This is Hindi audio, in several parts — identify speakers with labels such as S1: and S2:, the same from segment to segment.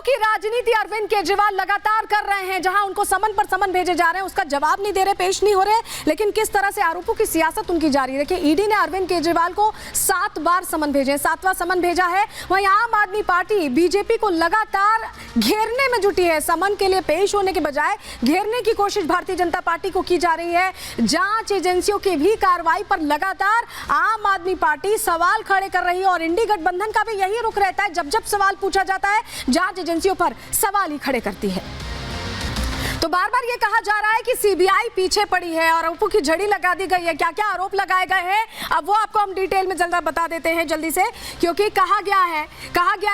S1: की राजनीति अरविंद केजरीवाल लगातार कर रहे हैं। जहां उनको समन पर समन भेजे जा रहे हैं, उसका जवाब नहीं दे रहे, पेश नहीं हो रहे, लेकिन किस तरह से आरोपों की सियासत उनकी जारी है। देखिए, ईडी ने अरविंद केजरीवाल को 7 बार समन भेजे, 7वां समन भेजा है। वहीं आम आदमी पार्टी बीजेपी को लगातार घेरने में जुटी है। समन के लिए पेश होने के बजाय घेरने की कोशिश भारतीय जनता पार्टी को की जा रही है। जांच एजेंसियों की भी कार्रवाई पर लगातार आम आदमी पार्टी सवाल खड़े कर रही है और इंडी गठबंधन का भी यही रुख रहता है। जब जब सवाल पूछा जाता है, जांच एजेंसियों पर सवाल ही खड़े करती है। तो बार बार ये कहा जा रहा है कि सीबीआई पीछे पड़ी है और आरोपों की झड़ी लगा दी गई है। क्या क्या आरोप लगाए गए हैं, अब वो आपको हम डिटेल में जल्दी बता देते हैं जल्दी से, क्योंकि कहा गया है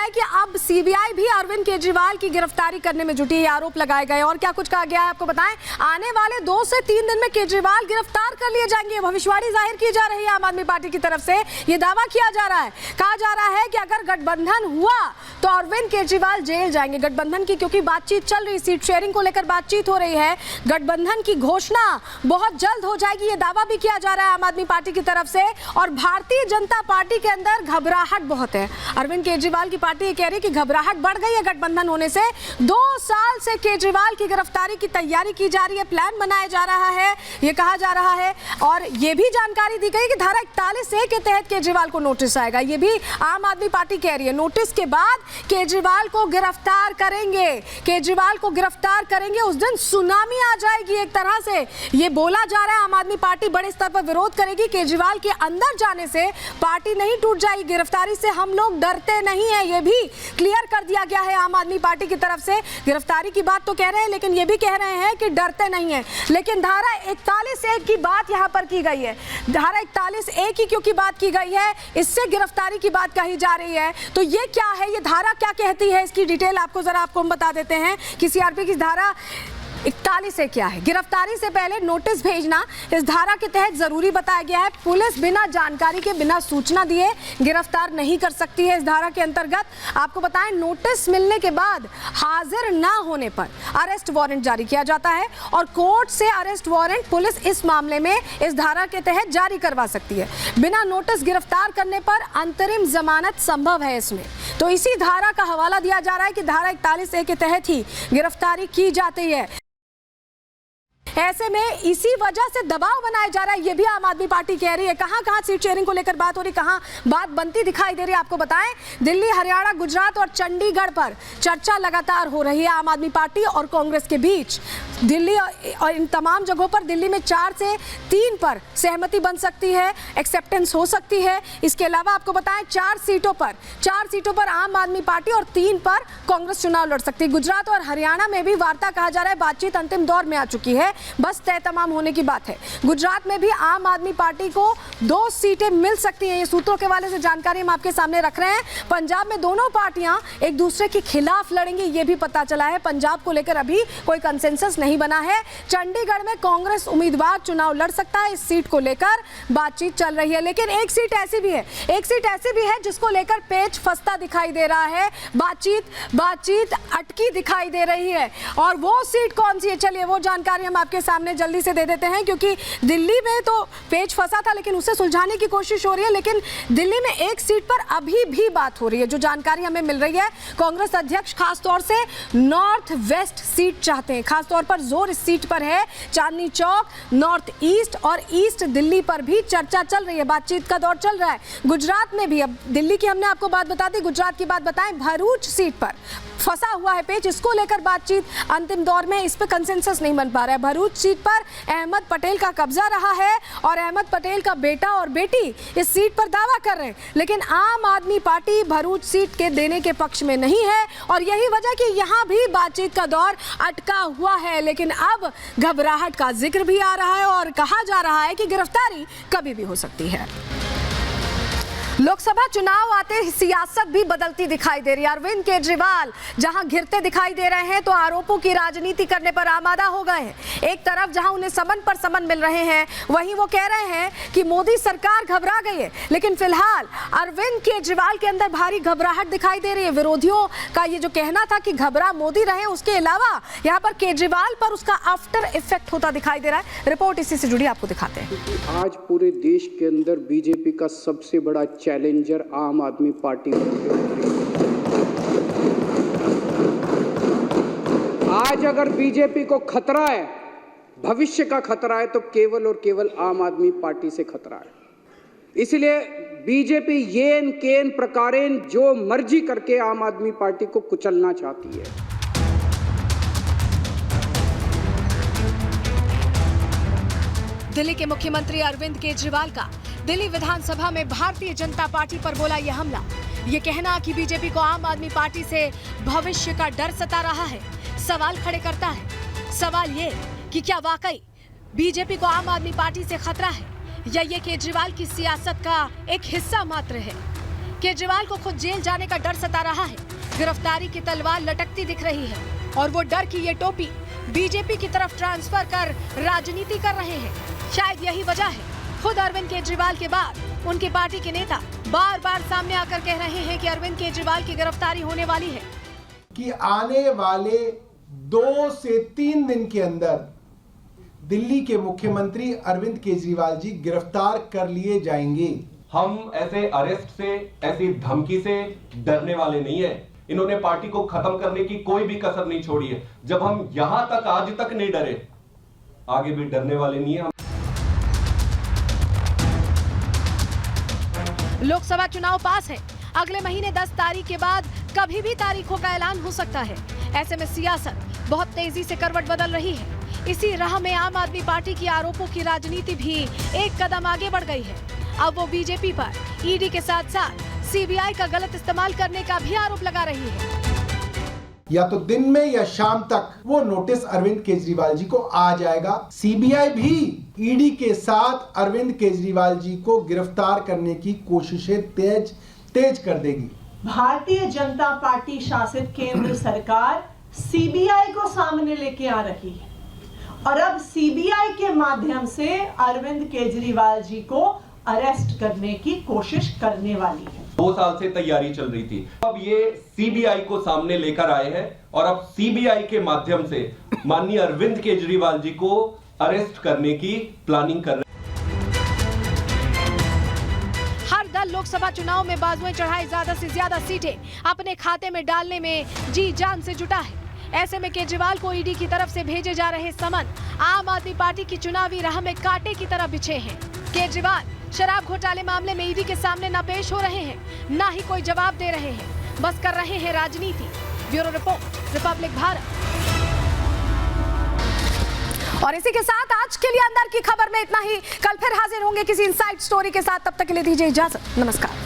S1: कि अब सीबीआई भी अरविंद केजरीवाल की गिरफ्तारी करने में जुटी है। आरोप लगाए गए और क्या कुछ कहा गया है आपको बताएं। आने वाले 2 से 3 दिन में केजरीवाल गिरफ्तार कर लिए जाएंगे। भविष्यवाणी जाहिर की जा रही है आम आदमी पार्टी की तरफ से। ये दावा किया जा रहा है, कहा जा रहा है कि अगर गठबंधन हुआ तो अरविंद केजरीवाल जेल जाएंगे। गठबंधन की क्योंकि बातचीत चल रही, सीट शेयरिंग को लेकर बातचीत हो रही है, गठबंधन की घोषणा बहुत जल्द हो जाएगी। ये दावा भी किया जा रहा है आम आदमी पार्टी की तरफ से। और भारतीय जनता पार्टी के अंदर घबराहट बहुत है। अरविंद केजरीवाल की पार्टी ये कह रही है कि घबराहट बढ़ गई है गठबंधन होने से। 2 साल से केजरीवाल की गिरफ्तारी की तैयारी की जा रही है, प्लान बनाया जा रहा है, ये कहा जा रहा है। और ये भी जानकारी दी गई कि धारा 41A के तहत केजरीवाल को नोटिस आएगा। ये भी आम आदमी पार्टी कह रही है। नोटिस के बाद केजरीवाल को गिरफ्तार करेंगे, केजरीवाल को गिरफ्तार करेंगे। उस दिन सुनामी आ जाएगी एक तरह से। ये बोला जा रहा है आम आदमी पार्टी बड़े स्तर पर विरोध करेगी। केजरीवाल के अंदर जाने से पार्टी नहीं टूट जाएगी। गिरफ्तारी से हम लोग डरते नहीं है, ये भी क्लियर कर दिया गया है आम आदमी पार्टी की तरफ से। गिरफ्तारी की बात तो कह रहे हैं, लेकिन ये भी कह रहे हैं कि डरते नहीं है। लेकिन धारा 41A की बात यहां पर की गई है। धारा 41A की क्योंकि बात की गई है, इससे गिरफ्तारी की बात कही जा रही है। तो ये क्या है, ये धारा क्या कहती है, इसकी डिटेल आपको हम बता देते हैं कि सीआरपी की धारा 41A क्या है। गिरफ्तारी से पहले नोटिस भेजना इस धारा के तहत जरूरी बताया गया है। पुलिस बिना जानकारी के, बिना सूचना दिए गिरफ्तार नहीं कर सकती है। इस धारा के अंतर्गत आपको बताएं, नोटिस मिलने के बाद हाजिर ना होने पर अरेस्ट वारंट जारी किया जाता है और कोर्ट से अरेस्ट वारंट पुलिस इस मामले में इस धारा के तहत जारी करवा सकती है। बिना नोटिस गिरफ्तार करने पर अंतरिम जमानत संभव है इसमें। तो इसी धारा का हवाला दिया जा रहा है कि धारा 41A के तहत ही गिरफ्तारी की जाती है। ऐसे में इसी वजह से दबाव बनाया जा रहा है, ये भी आम आदमी पार्टी कह रही है। कहां सीट शेयरिंग को लेकर बात हो रही, कहां बात बनती दिखाई दे रही है आपको बताएं। दिल्ली, हरियाणा, गुजरात और चंडीगढ़ पर चर्चा लगातार हो रही है आम आदमी पार्टी और कांग्रेस के बीच। दिल्ली और इन तमाम जगहों पर, दिल्ली में 4 से 3 पर सहमति बन सकती है, एक्सेप्टेंस हो सकती है। इसके अलावा आपको बताएं 4 सीटों पर आम आदमी पार्टी और 3 पर कांग्रेस चुनाव लड़ सकती है। गुजरात और हरियाणा में भी वार्ता कहा जा रहा है, बातचीत अंतिम दौर में आ चुकी है, बस तय तमाम होने की बात है। गुजरात में भी आम आदमी पार्टी को 2 सीटें मिल सकती हैं। ये सूत्रों के हवाले से जानकारी हम आपके सामने रख रहे हैं। पंजाब में दोनों पार्टियां एक दूसरे के खिलाफ लड़ेंगी, ये भी पता चला है। पंजाब को लेकर अभी कोई कंसेंसस नहीं बना है। चंडीगढ़ में कांग्रेस उम्मीदवार चुनाव लड़ सकता है, इस सीट को लेकर बातचीत चल रही है। लेकिन एक सीट ऐसी भी है जिसको लेकर पेच फंसता दिखाई दे रहा है, बातचीत अटकी दिखाई दे रही है। और वो सीट कौन सी है, चलिए वो जानकारी हम आपके सामने जल्दी से दे देते हैं। क्योंकि दिल्ली में तो पेच फंसा था, लेकिन उसे सुलझाने की कोशिश हो रही है। लेकिन दिल्ली में एक सीट पर अभी भी बात हो रही है, जो जानकारी हमें मिल रही है। कांग्रेस अध्यक्ष खासतौर से नॉर्थ वेस्ट सीट चाहते हैं, खासतौर पर जोर इस सीट पर है। चांदनी चौक, नॉर्थ ईस्ट और ईस्ट दिल्ली पर भी चर्चा चल रही है, बातचीत का दौर चल रहा है। गुजरात में भी, अब दिल्ली की हमने आपको बात बता दी, गुजरात की बात बताएं, भरूच सीट पर फंसा हुआ है पेच, इसको लेकर बातचीत अंतिम दौर में, इस पर कंसेंसस नहीं बन पा रहा है। भरूच सीट पर अहमद पटेल का कब्जा रहा है और अहमद पटेल का बेटा और बेटी इस सीट पर दावा कर रहे हैं। लेकिन आम आदमी पार्टी भरूच सीट के देने के पक्ष में नहीं है और यही वजह कि यहां भी बातचीत का दौर अटका हुआ है। लेकिन अब घबराहट का जिक्र भी आ रहा है और कहा जा रहा है कि गिरफ्तारी कभी भी हो सकती है। लोकसभा चुनाव आते ही सियासत भी बदलती दिखाई दे रही है। अरविंद केजरीवाल जहां घिरते दिखाई दे रहे हैं तो आरोपों की राजनीति करने पर आमादा हो गए हैं। एक तरफ जहां उन्हें समन पर समन मिल रहे हैं, वहीं वो कह रहे हैं कि मोदी सरकार घबरा गई है। लेकिन फिलहाल अरविंद केजरीवाल के अंदर भारी घबराहट दिखाई दे रही है। विरोधियों का ये जो कहना था कि घबरा मोदी रहे, उसके अलावा यहाँ पर केजरीवाल पर उसका आफ्टर इफेक्ट होता दिखाई दे रहा है। रिपोर्ट इसी से जुड़ी आपको दिखाते हैं।
S2: आज पूरे देश के अंदर बीजेपी का सबसे बड़ा चैलेंजर आम आदमी पार्टी आज अगर बीजेपी को खतरा है, भविष्य का खतरा है, तो केवल और केवल आम आदमी पार्टी से खतरा है। इसलिए बीजेपी येन केन प्रकारेण जो मर्जी करके आम आदमी पार्टी को कुचलना चाहती है।
S1: दिल्ली के मुख्यमंत्री अरविंद केजरीवाल का दिल्ली विधानसभा में भारतीय जनता पार्टी पर बोला यह हमला। ये कहना कि बीजेपी को आम आदमी पार्टी से भविष्य का डर सता रहा है, सवाल खड़े करता है। सवाल ये कि क्या वाकई बीजेपी को आम आदमी पार्टी से खतरा है या ये केजरीवाल की सियासत का एक हिस्सा मात्र है। केजरीवाल को खुद जेल जाने का डर सता रहा है, गिरफ्तारी की तलवार लटकती दिख रही है और वो डर की ये टोपी बीजेपी की तरफ ट्रांसफर कर राजनीति कर रहे हैं। शायद यही वजह है खुद अरविंद केजरीवाल के बाद उनकी पार्टी के नेता बार बार सामने आकर कह रहे हैं कि अरविंद केजरीवाल की गिरफ्तारी होने वाली है,
S3: कि आने वाले 2 से 3 दिन के अंदर दिल्ली के मुख्यमंत्री अरविंद केजरीवाल जी गिरफ्तार कर लिए जाएंगे।
S4: हम ऐसे अरेस्ट से, ऐसी धमकी से डरने वाले नहीं है। इन्होंने पार्टी को खत्म करने की कोई भी कसर नहीं छोड़ी है। जब हम यहां तक आज तक नहीं डरे, आगे भी डरने वाले नहीं है।
S1: लोकसभा चुनाव पास है, अगले महीने 10 तारीख के बाद कभी भी तारीखों का ऐलान हो सकता है। ऐसे में सियासत बहुत तेजी से करवट बदल रही है। इसी राह में आम आदमी पार्टी की आरोपों की राजनीति भी एक कदम आगे बढ़ गई है। अब वो बीजेपी पर ईडी के साथ साथ सीबीआई का गलत इस्तेमाल करने का भी आरोप लगा रही है।
S3: या तो दिन में या शाम तक वो नोटिस अरविंद केजरीवाल जी को आ जाएगा। सीबीआई भी ईडी के साथ अरविंद केजरीवाल जी को गिरफ्तार करने की कोशिशें तेज कर देगी।
S5: भारतीय जनता पार्टी शासित केंद्र सरकार सीबीआई को सामने लेके आ रही है और अब सीबीआई के माध्यम से अरविंद केजरीवाल जी को अरेस्ट करने की कोशिश करने वाली है।
S4: 2 साल से तैयारी चल रही थी, अब ये सीबीआई को सामने लेकर आए हैं और अब सीबीआई के माध्यम से माननीय अरविंद केजरीवाल जी को अरेस्ट करने की प्लानिंग कर रहे हैं।
S1: हर दल लोकसभा चुनाव में बाजुएं चढ़ाए ज्यादा से ज्यादा सीटें अपने खाते में डालने में जी जान से जुटा है। ऐसे में केजरीवाल को ईडी की तरफ से भेजे जा रहे समन आम आदमी पार्टी की चुनावी राह में कांटे की तरह बिछे हैं। केजरीवाल शराब घोटाले मामले में ईडी के सामने न पेश हो रहे हैं, ना ही कोई जवाब दे रहे हैं, बस कर रहे हैं राजनीति। Bureau report, Republic Bharat. और इसी के साथ आज के लिए अंदर की खबर में इतना ही। कल फिर हाजिर होंगे किसी इनसाइड स्टोरी के साथ। तब तक के लिए दीजिए इजाजत। नमस्कार।